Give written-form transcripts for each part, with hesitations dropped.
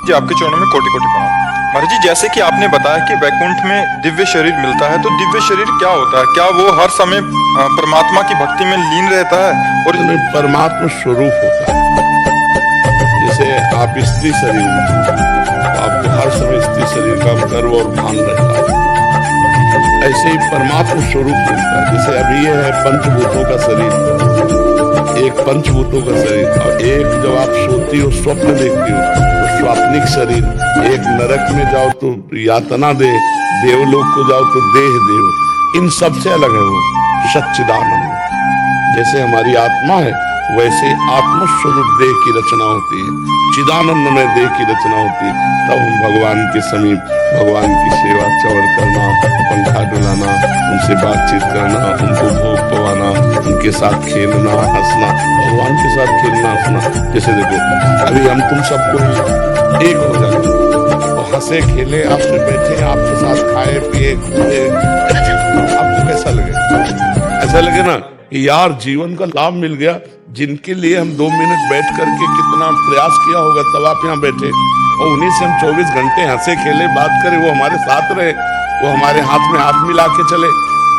जी आपके चरणों में कोटि कोटि प्रणाम। महाराज जी, जैसे कि आपने बताया कि वैकुंठ में दिव्य शरीर मिलता है, तो दिव्य शरीर क्या होता है? क्या वो हर समय परमात्मा की भक्ति में लीन रहता है? और परमात्मा स्वरूप होता है। जैसे आप स्त्री शरीर में तो आपको हर समय स्त्री शरीर का गर्व और भान रहता है, ऐसे ही परमात्मा स्वरूप मिलता है। जैसे अभी ये है पंचभूतों का शरीर, एक पंचभूतों का शरीर, और एक जब आप सोती हो स्वप्न देखती हो तो स्वाप्निक शरीर, एक नरक में जाओ तो यातना दे, देवलोक को जाओ तो देह देव, इन सबसे अलग है वो सच्चिदानंद। जैसे हमारी आत्मा है वैसे आत्मस्वरूप देह की रचना होती है, चिदानंद में देह की रचना होती है। तब हम भगवान के समीप भगवान की सेवा चवर करना, पंखा डुलाना, उनसे बातचीत करना, उनको भोग पवाना, उनके साथ खेलना हंसना, भगवान के साथ खेलना हंसना। जैसे देखो अभी हम तुम सबको एक हो जाए और हंसे खेले, आपसे बैठे, आपके साथ खाए पिए कूदे, आपको कैसा लगे? ऐसा लगे ना यार जीवन का लाभ मिल गया। जिनके लिए हम 2 मिनट बैठ करके कितना प्रयास किया होगा, तब आप यहाँ बैठे और उन्हीं से हम 24 घंटे हंसे खेले बात करें, वो हमारे साथ रहे, वो हमारे हाथ में हाथ मिला के चले,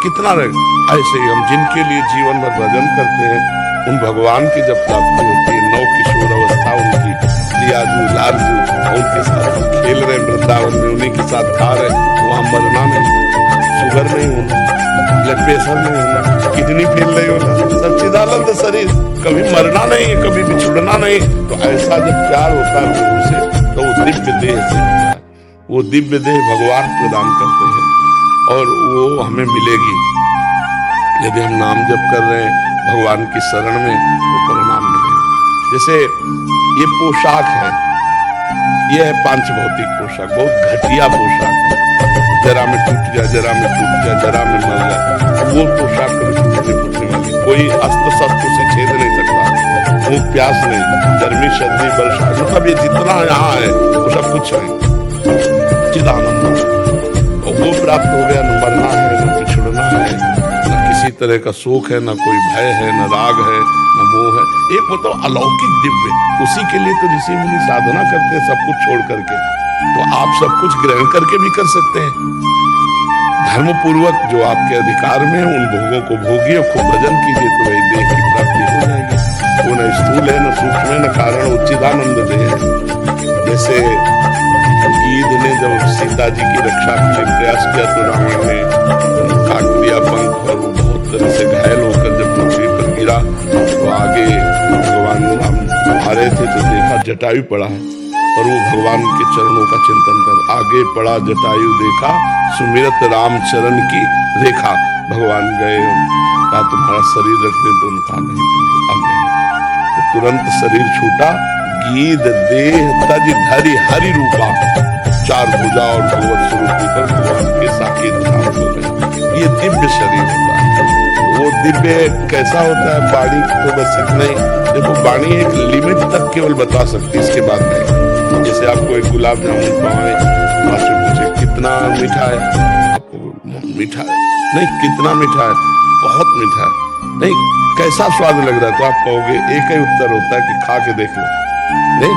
कितना रहे। ऐसे ही हम जिनके लिए जीवन भर भजन करते हैं, उन भगवान की जब प्राप्ति होती है, नौ किशोर अवस्था उनकी, लियाजू लालजू, उनके साथ हम खेल रहे वृंदावन में, उन्हीं के साथ खा रहे, वहां मरना नहीं, शुगर नहीं होना, ब्लड प्रेशर नहीं होना, किडनी फेल नहीं होना, सच्चिदानंद शरीर, कभी मरना नहीं, कभी बिछुड़ना नहीं। तो ऐसा जब प्यार होता है प्रभु से, तो वो दिव्य देह से होता है। वो दिव्य देह भगवान प्रदान करते हैं और वो हमें मिलेगी यदि हम नाम जप कर रहे हैं भगवान की शरण में, वो परिणाम मिलेगा। जैसे ये पोशाक है, ये है पांच भौतिक पोशाक, बहुत घटिया पोशाक है, जरा में टूट गया, जरा में टूट गया, जरा में मर गया। वो पोशाक कभी टूटने फूटने वाली, कोई अस्त्र शस्त्र से छेद नहीं सकता, भूख प्यास नहीं, गर्मी सर्दी वर्षा, मतलब ये जितना यहाँ है वो सब कुछ है चिदानंद। और वो प्राप्त हो गया, न मरना है, न बिछुड़ना है, न किसी तरह का शोक है, न कोई भय है, न राग है, न मोह है। एक वो तो अलौकिक दिव्य, उसी के लिए तो ऋषि मुनि साधना करते हैं सब कुछ छोड़ करके। तो आप सब कुछ ग्रहण करके भी कर सकते हैं, धर्म पूर्वक जो आपके अधिकार में है उन भोगों को भोगिए, खूब भजन कीजिए, तो वही देह की प्राप्ति हो जाएगी। वो न स्थूल है, न सूक्ष्म है, न कारण, उच्चिदानंद देह है। जैसे गीध ने जब सीता जी की रक्षा के लिए प्रयास किया तो रावण ने काट दिया पंख, और वो बहुत तरह से घायल होकर जब पृथ्वी पर गिरा तो आगे भगवान राम आ रहे थे तो देखा जटायु पड़ा है, और वो भगवान के चरणों का चिंतन कर आगे पड़ा जटायु देखा, सुमिरत राम चरण की रेखा। भगवान गए, कहा तुम्हारा शरीर रख दे, तो उनका नहीं, अब नहीं। तो तुरंत शरीर छूटा, गीध देह तज धरि हरि रूपा, 4 भुजा और भगवत स्वरूप पर भगवान के साकेत धाम हो गए। ये दिव्य शरीर होता है। वो दिव्य कैसा होता है? वाणी तो बस इतना ही, देखो वाणी एक लिमिट तक केवल बता सकती है, इसके बाद नहीं। जैसे आपको एक गुलाब जामुन पाए, आपसे पूछे कितना मीठा है, आपको मीठा है नहीं, कितना मीठा है, बहुत मीठा है नहीं, कैसा स्वाद लग रहा है, तो आप कहोगे, एक ही उत्तर होता है कि खा के देख लो। नहीं,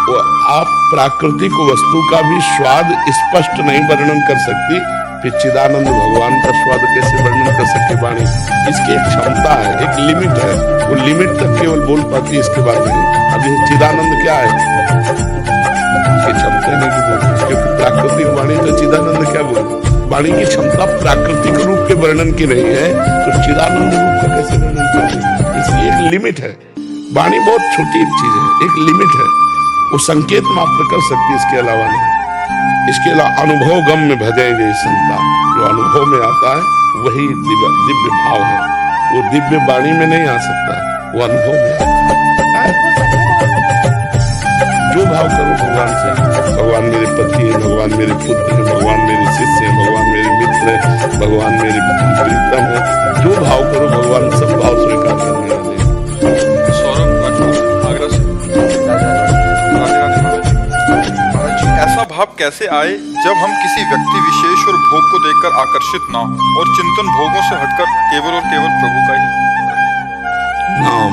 वो आप प्राकृतिक वस्तु का भी स्वाद स्पष्ट नहीं वर्णन कर सकती, फिर चिदानंद भगवान का स्वाद कैसे वर्णन कर सकती वाणी? इसकी एक क्षमता है, एक लिमिट है, वो लिमिट तक केवल बोल पाती है, इसके बाद नहीं। अभी चिदानंद क्या है, इसकी क्षमता नहीं बोलती, क्योंकि प्राकृतिक वाणी तो चिदानंद क्या बोलती? वाणी की क्षमता प्राकृतिक रूप के वर्णन की नहीं है, तो चिदानंद रूप का कैसे वर्णन करती? इसकी एक लिमिट है। वाणी बहुत छोटी चीज है, एक लिमिट है, वो संकेत मात्र कर सकती है, इसके अलावा नहीं। इसके अलावा अनुभव गम में भजे गई संता, जो अनुभव में आता है वही दिव्य भाव है, वो दिव्य वाणी में नहीं आ सकता, वो अनुभव में आता है। जो भाव करो भगवान से, भगवान मेरे पति है, भगवान मेरे पुत्र है, भगवान मेरे शिष्य है, भगवान मेरे मित्र है, भगवान मेरे प्रीतम है, जो भाव करो भगवान सब भाव स्वीकार करने वाले। ऐसा भाव कैसे आए जब हम किसी व्यक्ति विशेष और भोग को देखकर आकर्षित ना हो और चिंतन भोगों से हटकर केवल और केवल प्रभु का ही नाम?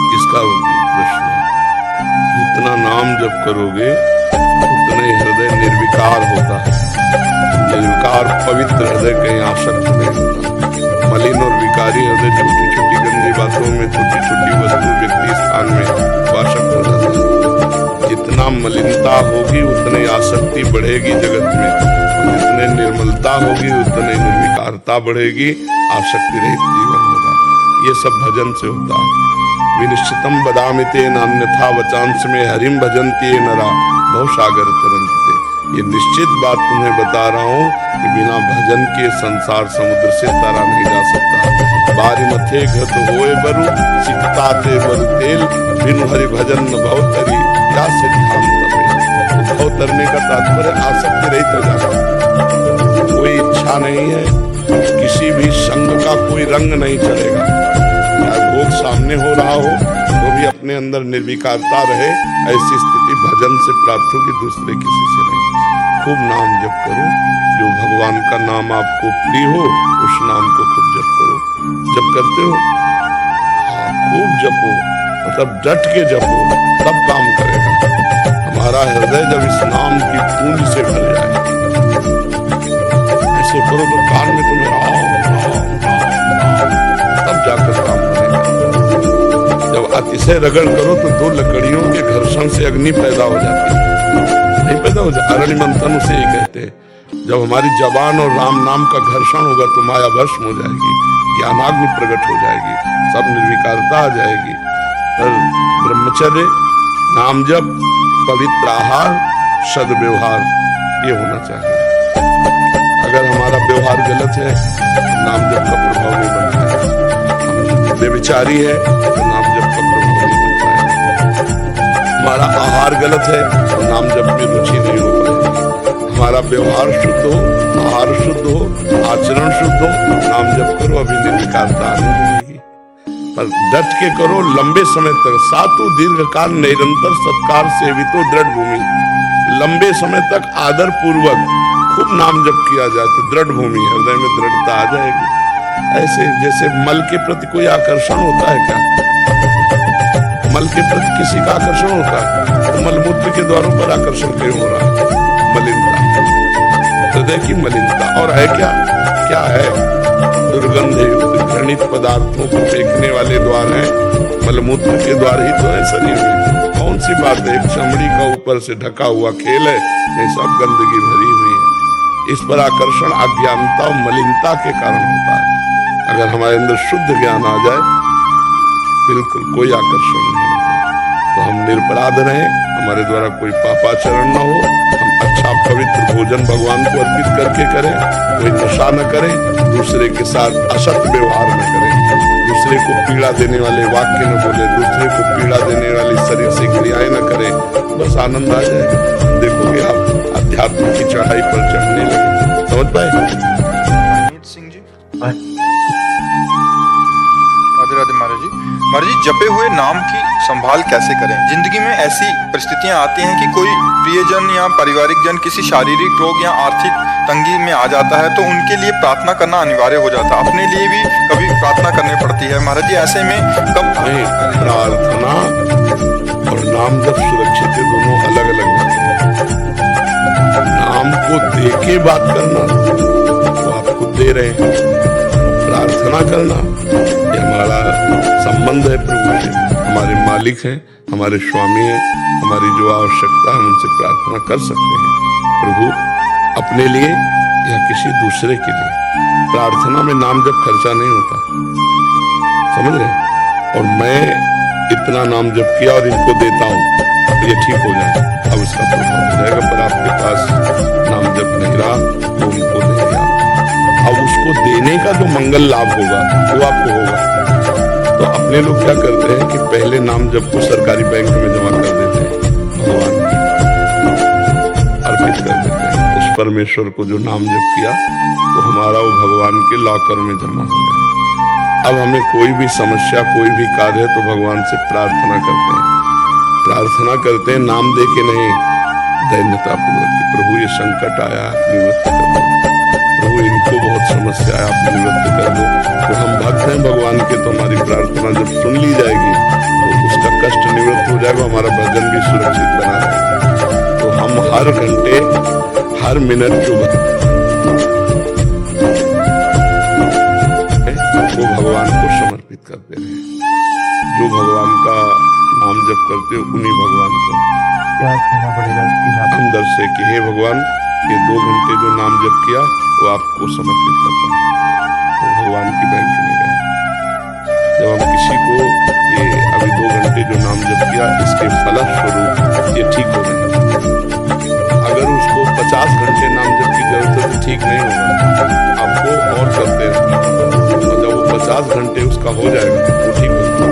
किसका प्रश्न है? जितना जप करोगे उतना ही हृदय निर्विकार होता है। निर्विकार पवित्र हृदय कहीं आसक्त नहीं होता। मलिन और विकारी हृदय छोटी छोटी गंदी बातों में, छोटी छोटी वस्तु, व्यक्ति, स्थान में आसक्त हो जाता है। जितना मलिनता होगी उतनी आसक्ति बढ़ेगी जगत में, जितने निर्मलता होगी उतनी निर्विकारता बढ़ेगी, आसक्ति रहित जीवन होगा। ये सब भजन से होता है। विनिश्चितम बदामि तेन अन्यथा वचांस में हरिम भजन्ति ये नरा भवसागर तरन्ते। ये निश्चित बात तुम्हें बता रहा हूँ कि बिना भजन के संसार समुद्र से तरा नहीं जा सकता। बारी मथे घत होए बरु सिकता ते बरु तेल, बिनु हरि भजन न भव तरी या से ध्यान तपे। तो भव तरने का तात्पर्य आसक्ति रहित हो जाता। कोई इच्छा नहीं है, किसी भी संग का कोई रंग नहीं चलेगा। भोग सामने हो रहा हो तो भी अपने अंदर निर्विकारता रहे, ऐसी स्थिति भजन से प्राप्त होगी, दूसरे किसी से नहीं। खूब नाम जप करो, जो भगवान का नाम आपको प्रिय हो उस नाम को खूब जप करो। जप करते हो, हाँ खूब जपो, मतलब डट के जपो, तब काम करेगा। हमारा हृदय जब इस नाम की पूंज से भर जाए, ऐसे करो तो कान में तुम्हें राम राम राम राम, तब जाकर काम करेगा। जब अतिशय रगड़ करो तो दो लकड़ियों के घर्षण से अग्नि पैदा हो जाती है, नहीं पैदा हो जाती। अरण्य मंथन उसे ही कहते हैं। जब हमारी जबान और राम नाम का घर्षण होगा तो माया भस्म हो जाएगी, ज्ञानाग्नि प्रकट हो जाएगी, सब निर्विकारता आ जाएगी। पर ब्रह्मचर्य, नाम जप, पवित्र आहार, सद्व्यवहार, ये होना चाहिए। अगर हमारा व्यवहार गलत है तो नाम जप का प्रभाव नहीं बनता है। हम बेविचारी है तो नाम जप का प्रभाव नहीं बनता है। हमारा आहार गलत है तो नाम जप में रुचि नहीं हो पाएगी। हमारा व्यवहार शुद्ध हो, आहार शुद्ध हो, आचरण शुद्ध हो, नाम जप करो, अभी निर्विकारता आने लगेगी। पर डट के करो लंबे समय तक। सातु दीर्घकाल निरंतर सत्कार सेवितो दृढ़ भूमि। लंबे समय तक आदर पूर्वक खूब नाम जप किया जाए तो दृढ़ भूमि, हृदय में दृढ़ता आ जाएगी। ऐसे जैसे मल के प्रति कोई आकर्षण होता है क्या? मल के प्रति किसी का आकर्षण होता है तो मलमूत्र के द्वारों पर आकर्षण क्यों हो रहा है? मलिनता, हृदय की मलिनता। और है क्या? क्या है? दुर्गंध युक्त घृणित पदार्थों को फेंकने वाले द्वार हैं, मलमूत्र के द्वार ही तो है शरीर में। कौन सी बात है? एक चमड़ी का ऊपर से ढका हुआ खेल है, नहीं सब गंदगी भरी हुई है। इस पर आकर्षण अज्ञानता और मलिनता के कारण होता है। अगर हमारे अंदर शुद्ध ज्ञान आ जाए बिल्कुल कोई आकर्षण नहीं होगा। तो हम निरपराध रहें, हमारे द्वारा कोई पापाचरण न हो, हम अच्छा पवित्र भोजन भगवान को अर्पित करके करें, कोई नशा न करें, दूसरे के साथ असत व्यवहार न करें, दूसरे को पीड़ा देने वाले वाक्य न बोले, दूसरे को पीड़ा देने वाली शरीर से क्रियाएं न करें, बस आनंद आ जाएगा। देखोगे आप अध्यात्म की चढ़ाई पर चढ़ने लगे। समझ पाए? अमित सिंह जी, राधे राधे महाराज जी। महाराज जी, जपे हुए नाम की संभाल कैसे करें? जिंदगी में ऐसी परिस्थितियां आती हैं कि कोई प्रियजन या पारिवारिक जन किसी शारीरिक रोग या आर्थिक तंगी में आ जाता है तो उनके लिए प्रार्थना करना अनिवार्य हो जाता है। अपने लिए भी कभी प्रार्थना करनी पड़ती है। महाराज जी, ऐसे में कब नहीं, प्रार्थना और नाम जब सुरक्षित है, दोनों अलग अलग बातें हैं। नाम को दे के बात करना वो आप खुद दे रहे हैं, प्रार्थना करना ये हमारा संबंध है प्रभु से। हमारे मालिक हैं, हमारे स्वामी हैं, हमारी जो आवश्यकता है उनसे प्रार्थना कर सकते हैं। प्रभु अपने लिए या किसी दूसरे के लिए। प्रार्थना में नाम जब खर्चा नहीं होता, समझ रहे? और मैं इतना नाम जप किया और इनको देता हूँ तो ये ठीक हो जाए, अब इसका प्रभाव हो जाएगा। पर आपके पास नाम जप नहीं रहा तो उनको देंगे आप। अब उसको देने का जो मंगल लाभ होगा वो आपको होगा। तो अपने लोग क्या करते हैं कि पहले नाम जप को सरकारी बैंक में जमा कर देते हैं, भगवान अर्पित कर देते हैं। उस परमेश्वर को जो नाम जप किया तो हमारा वो भगवान के लॉकर में जमा हो गया। अब हमें कोई भी समस्या, कोई भी कार्य है तो भगवान से प्रार्थना करते हैं। प्रार्थना करते हैं नाम दे के नहीं, दैन्यता पूर्वक कि प्रभु ये संकट आया, निवृत्त कर दो। प्रभु इनको बहुत समस्या है, आप निवृत्त कर दो। तो हम भक्त हैं भगवान के, तो हमारी प्रार्थना जब सुन ली जाएगी तो उसका कष्ट निवृत्त हो जाएगा, हमारा भजन भी सुरक्षित बना रहेगा। हर घंटे हर मिनट जो वो भगवान को समर्पित करते रहे। जो भगवान का नाम जप करते हो उन्हीं भगवान को क्या कहना पड़ेगा इसके साथ? अंदर से कि हे भगवान, ये 2 घंटे जो नाम जप किया वो आपको समर्पित करता हूँ। वो भगवान की बैंक में गया। जब हम किसी को ये अभी 2 घंटे जो नाम जप किया इसके फलस्वरूप ये ठीक हो रहे हैं। अगर उसको 50 घंटे नाम जप की जरूरत है तो ठीक नहीं होगा, आपको और करते रहना। और जब वो 50 घंटे उसका हो जाएगा वो ठीक होगा।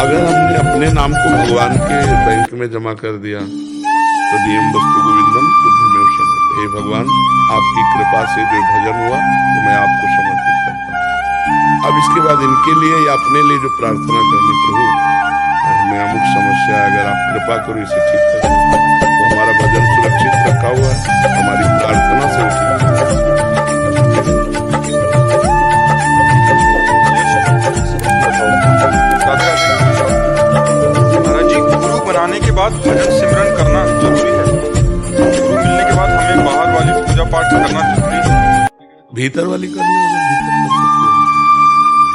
अगर हमने अपने नाम को भगवान के बैंक में जमा कर दिया तो दीयम वस्तु गोविंदम तुभ्यमेव समर्पयामि। हे भगवान, आपकी कृपा से जो भजन हुआ तो मैं आपको समर्पित करता हूँ। अब इसके बाद इनके लिए या अपने लिए जो प्रार्थना करनी, प्रभु हमें अमुक समस्या है, अगर आप कृपा करो इसे ठीक करो, तो हमारा भजन सुरक्षित रखा हुआ है, हमारी प्रार्थना से वो ठीक हो। महाराज जी, गुरु बनाने के बाद भजन सिमरन करना जरूरी है? गुरु मिलने के बाद हमें बाहर वाली पूजा पाठ करना जरूरी है? भीतर वाली करनी होगी, भीतर कर सकते हैं।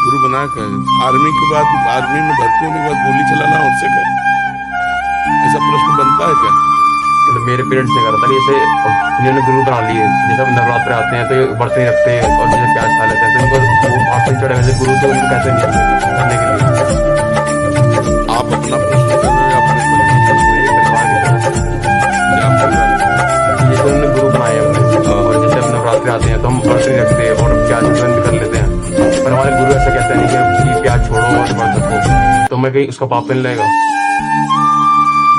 गुरु बनाया क्या है? आर्मी के बाद, आर्मी में भर्ती होने के बाद गोली चलाना उससे क्या? ऐसा प्रश्न बनता है क्या? मतलब मेरे पेरेंट्स ने करा था, जैसे इन्होंने गुरु बना लिए, जैसे अब नवरात्र आते हैं तो ये व्रत नहीं रखते और जैसे प्याज खा लेते हैं, तो इनको वो भाव से चढ़े वैसे गुरु तो उनको कैसे नहीं करने के लिए? आप अपना प्रश्न कर रहे हैं अपने परिवार का? मेरे परिवार की तरफ से क्या परिवार? ये तो उन्होंने गुरु बनाए अपने, और जैसे अब नवरात्र आते हैं तो हम व्रत नहीं रखते और प्याज सेवन भी कर लेते हैं, पर हमारे गुरु ऐसा कहते हैं नहीं कि प्याज छोड़ो और व्रत रखो, तो मैं कहीं उसका पाप नहीं लगेगा?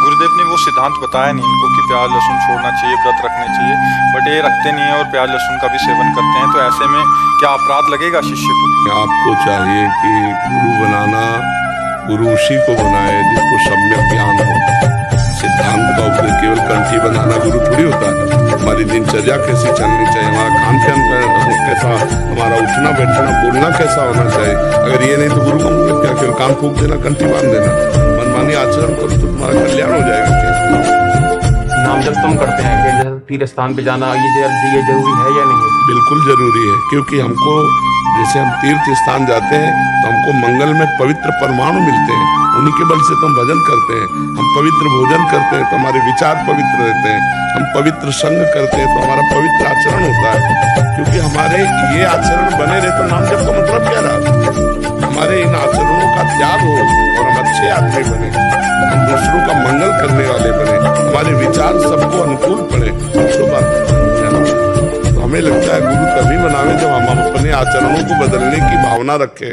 गुरुदेव ने वो सिद्धांत बताया नहीं इनको कि प्याज लहसुन छोड़ना चाहिए, व्रत रखने चाहिए, बट ये रखते नहीं है और प्याज लहसुन का भी सेवन करते हैं, तो ऐसे में क्या अपराध लगेगा शिष्य को? आपको चाहिए कि गुरु बनाना, गुरु उसी को बनाए जिसको सम्यक ज्ञान हो। सिद्धांत का उपदेश केवल कंठी बनाना गुरु थोड़ी होता है। हमारी दिनचर्या कैसी चलनी चाहिए, हमारा खान पान कैसा, हमारा उठना बैठना बोलना कैसा होना चाहिए, अगर ये नहीं तो गुरु का मतलब क्या? केवल कान फूंक देना, कंठी बांध देना, मनमानी आचरण करो तो तुम्हारा कल्याण हो जाएगा क्या? नाम जब तुम करते हैं कि जैसे तीर्थ स्थान पे जाना ये जरूरी है या नहीं? बिल्कुल जरूरी है, क्योंकि हमको जैसे हम तीर्थ स्थान जाते हैं तो हमको मंगल में पवित्र परमाणु मिलते हैं, उन्हीं के बल से तो हम भजन करते हैं। हम पवित्र भोजन करते हैं तो हमारे विचार पवित्र रहते हैं, हम पवित्र संग करते हैं तो हमारा पवित्र आचरण होता है। क्योंकि हमारे ये आचरण बने रहे तो नाम जप का मतलब क्या रहा? हमारे इन आचरणों का त्याग हो और हम अच्छे आदमी बने, हम दूसरों का मंगल करने वाले बने, हमारे विचार सबको अनुकूल पड़े, तो बात हमें लगता है गुरु तभी बनावे जब हम अपने आचरणों को बदलने की भावना रखें।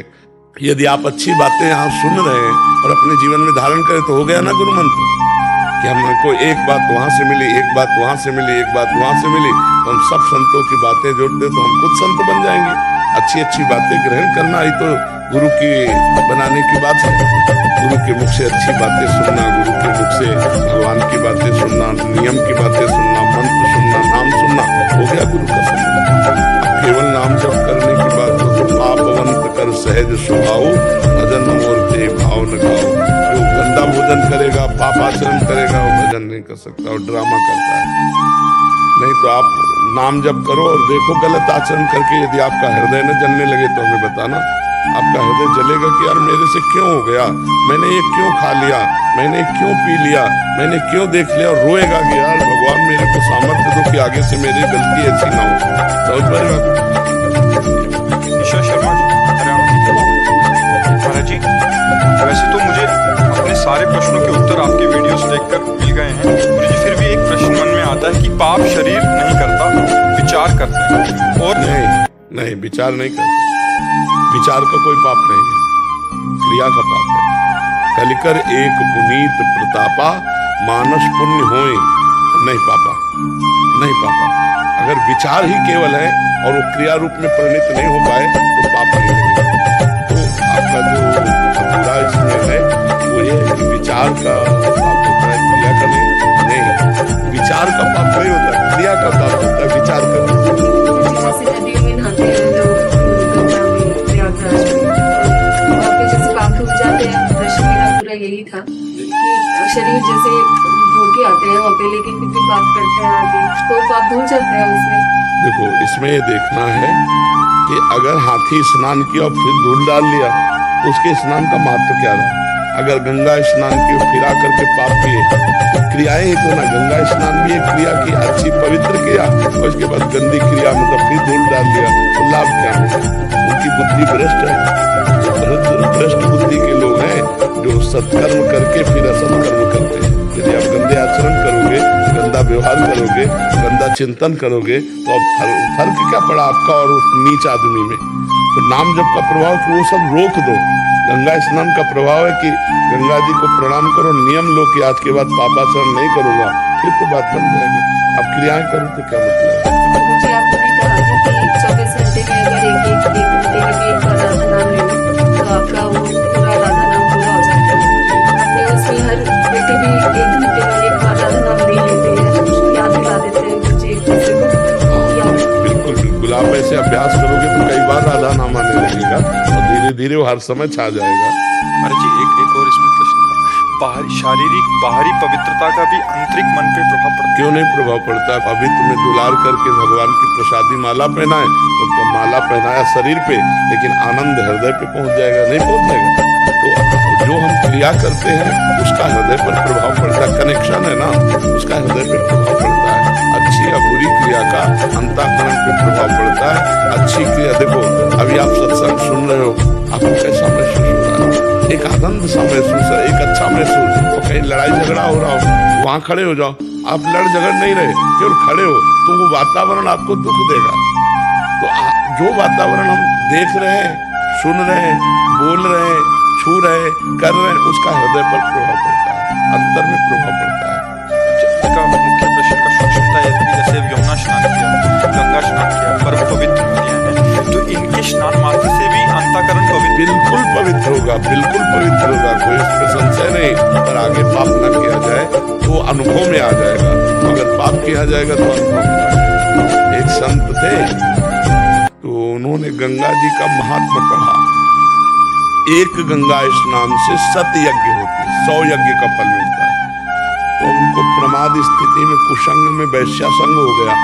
यदि आप अच्छी बातें यहाँ सुन रहे हैं और अपने जीवन में धारण करें तो हो गया ना गुरु मंत्र, कि हमको एक बात वहां से मिली, एक बात वहां से मिली, एक बात वहां से मिली, तो हम सब संतों की बातें जोड़ते तो हम खुद संत बन जाएंगे। अच्छी अच्छी बातें ग्रहण करना ही तो गुरु की बनाने की बात है। गुरु के मुख से अच्छी बातें सुनना, गुरु के मुख से भगवान की बातें सुनना, नियम की बातें सुनना, मंत्र सुनना, नाम सुनना, हो गया गुरु का सम्मान। अब केवल नाम जप करने की बात हो तो पापवंत कर सहज स्वभाव, भजन मूर्ति भाव न गाओ। जो गंदा भोजन करेगा, पापाचरण करेगा, वो भजन नहीं कर सकता, वो ड्रामा करता है। नहीं तो आप नाम जप करो और देखो गलत आचरण करके यदि आपका हृदय न जलने लगे तो हमें बताना। आपका हृदय जलेगा कि यार मेरे से क्यों हो गया, मैंने ये क्यों खा लिया, मैंने क्यों पी लिया, मैंने क्यों देख लिया, और रोएगा कि यार भगवान मेरे को सामर्थ्य दो कि आगे से मेरी गलती ऐसी ना हो। समझ पा रहे हो? ईश्वर शर्मा जी, हरियाणा। महाराज जी, वैसे तो मुझे अपने सारे प्रश्नों के उत्तर आपके वीडियोस देखकर मिल गए हैं, मुझे फिर भी एक प्रश्न मन में आता है कि पाप शरीर नहीं करता, विचार करते हैं। और नहीं विचार नहीं करते, विचार का कोई पाप नहीं है, क्रिया का पाप है। कलिकर एक पुनीत प्रतापा, मानस पुण्य होए नहीं पापा, नहीं पापा। अगर विचार ही केवल है और वो क्रिया रूप में परिणित नहीं हो पाए तो पाप नहीं लगेगा। तो आपका जो पूरा इसमें है वो ये है कि विचार का पाप होता है, क्रिया का नहीं। विचार का पाप नहीं होता, क्रिया का पाप होता है, विचार करना। जैसे नदियों में नहाते हैं लोग, गंगा में, प्रयागराज में, वहाँ पे जैसे पाप धुल जाते हैं। दृष्टि मेरा पूरा यही था कि शरीर जैसे धो के आते हैं वहाँ पे, लेकिन फिर भी बात करते हैं आगे, तो पाप धुल जाते हैं उसमें। देखो, इसमें ये देखना है कि अगर हाथी स्नान किया और फिर धूल डाल लिया तो उसके स्नान का महत्व क्या रहा। अगर गंगा स्नान किया फिर आकर के पाप किए तो क्रियाएं ही तो ना, गंगा स्नान भी एक क्रिया की, अच्छी पवित्र क्रिया, और उसके बाद गंदी क्रिया मतलब फिर धूल डाल दिया तो लाभ क्या मिला। उनकी बुद्धि भ्रष्ट है, भ्रष्ट बुद्धि के लोग हैं जो सत्कर्म करके फिर असत्कर्म करते हैं। यदि आप गंदे आचरण करोगे, गंदा व्यवहार करोगे, गंदा चिंतन करोगे तो अब फर्क क्या पड़ा आपका और उस नीच आदमी में। तो नाम जप का प्रभाव कि वो सब रोक दो। गंगा स्नान का प्रभाव है कि गंगा जी को प्रणाम करो, नियम लो कि आज के बाद पापाचरण नहीं करूंगा, फिर तो बात बन जाएगी। अब क्रियाएं करो तो क्या मतलब है। मुझे आपने कहा था कि 24 घंटे में अगर एक घंटे में भी एक बार राधा नाम ले लो तो आपका वो पूरा राधा नाम पूरा हो जाता है। अपने उसमें हर बेटे भी 1 घंटे में एक बार राधा नाम ले लेते हैं, याद दिला देते हैं मुझे एक दूसरे को। बिल्कुल बिल्कुल, आप ऐसे अभ्यास करोगे तो कई बार राधा नाम आने लगेगा और धीरे धीरे वो हर समय छा जाएगा। महाराज जी एक और इसमें प्रश्न था, बाहरी पवित्रता का भी आंतरिक मन पे प्रभाव पड़ता है? क्यों नहीं प्रभाव पड़ता है। अभी तुम्हें दुलार करके भगवान की प्रसादी माला पहनाए तो माला पहनाया शरीर पे, लेकिन आनंद हृदय पे पहुंच जाएगा, नहीं पहुंच जाएगा। तो जो हम क्रिया करते हैं उसका हृदय पर प्रभाव पड़ता है, कनेक्शन है ना, उसका हृदय पे प्रभाव पड़ता है। अच्छी या बुरी क्रिया का अंतःकरण पे प्रभाव पड़ता है। अच्छी क्रिया, देखो अभी आप सत्संग सुन रहे हो, आपको कैसा महसूस हो रहा है? एक आनंद सा महसूस है, एक अच्छा महसूस। और कहीं लड़ाई झगड़ा हो रहा हो, वहां खड़े हो जाओ, आप लड़ झगड़ नहीं रहे, केवल खड़े हो, तो वो वातावरण आपको दुख देगा। तो जो वातावरण हम देख रहे हैं, सुन रहे हैं, बोल रहे हैं, छू रहे हैं, कर रहे हैं, उसका हृदय पर प्रभाव पड़ता है, अंतर में प्रभाव पड़ता है। इसका मुख्य प्रश्न का सूक्ष्मता यह थी, जैसे यमुना स्नान किया, गंगा स्नान किया, परम पवित्र नदियां हैं, तो इनके स्नान मात्र से भी अंतःकरण पवित्र? बिल्कुल पवित्र होगा, बिल्कुल पवित्र होगा, कोई इसमें संशय नहीं। पर आगे पाप न किया जाए तो अनुभव में आ जाएगा, अगर पाप किया जाएगा तो अनुभव में आ जाएगा। एक संत थे तो उन्होंने गंगा जी का महात्मा पढ़ा। एक गंगा स्नान से 7 यज्ञ होते हैं, 100 यज्ञ का फल मिलता है। तो उनको प्रमाद स्थिति में कुसंग में वैश्या संग हो गया।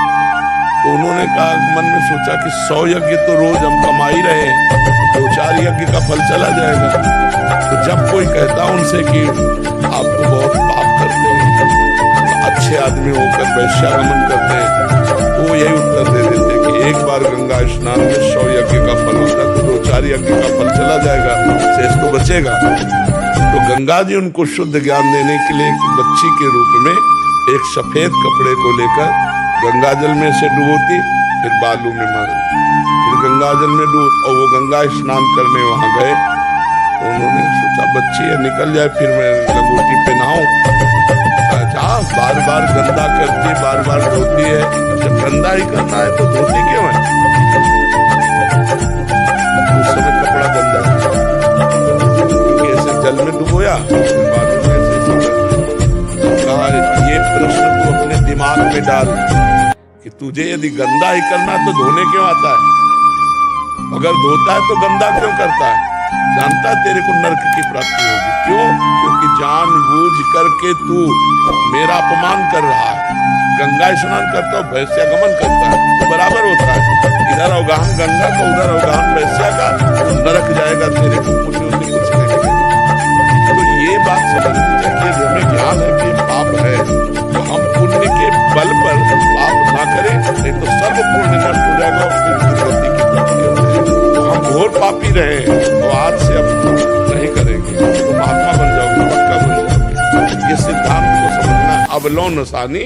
तो उन्होंने कहा, मन में सोचा कि 100 यज्ञ तो रोज हम कमा ही रहे हैं, 2-4 यज्ञ का फल चला जाएगा। तो जब कोई कहता उनसे कि आप तो बहुत पाप करते हैं, तो अच्छे आदमी होकर वैश्यागमन करते हैं, तो वो यही उत्तर दे देते कि एक बार गंगा स्नान में 100 यज्ञ का फल होता है, तो 2-4 यज्ञ का फल चला जाएगा, शेष तो बचेगा। तो गंगा जी उनको शुद्ध ज्ञान देने के लिए एक बच्ची के रूप में एक सफेद कपड़े को लेकर गंगा जल में से डुबोती, फिर बालू में मारती, फिर गंगा जल में डूब, और वो गंगा स्नान करने वहां गए। तो उन्होंने सोचा बच्ची है निकल जाए, फिर मैं लंगोटी पे नहाऊं। बार बार गंदा करती, बार बार धोती है, जब गंदा ही करना है तो धोती क्यों है? उस समय कपड़ा गंदा क्योंकि ऐसे जल में डुबोया, बालू में ऐसे कहा, ये प्रश्न तू अपने दिमाग में डाल कि तुझे यदि गंदा ही करना है तो धोने क्यों आता है? अगर धोता है तो गंदा क्यों करता है? जानता है तेरे को नरक की प्राप्ति होगी। क्यों? क्योंकि जानबूझ करके तू मेरा अपमान कर रहा है। गंगा स्नान करता हो, वैश्यागमन करता है, तो बराबर होता है। इधर अवगाहन गंगा का, उधर अवगाहन वैश्या का, तो नरक जाएगा, तेरे को पुण्य उसने कुछ नहीं मिलेगा। तो ये बात समझनी चाहिए, हमें ज्ञान है कि पाप है, तो हम पुण्य के बल पर पाप ना करें, नहीं तो सर्व पुण्य नष्ट हो जाएगा और फिर दुर्गति की प्राप्ति हो जाएगी। तो हम घोर पापी रहे, तो आज से अब नहीं करेंगे, तो महात्मा बन जाओगे, पक्का बन जाओगे। ये सिद्धांत को समझना अवलोकन सानी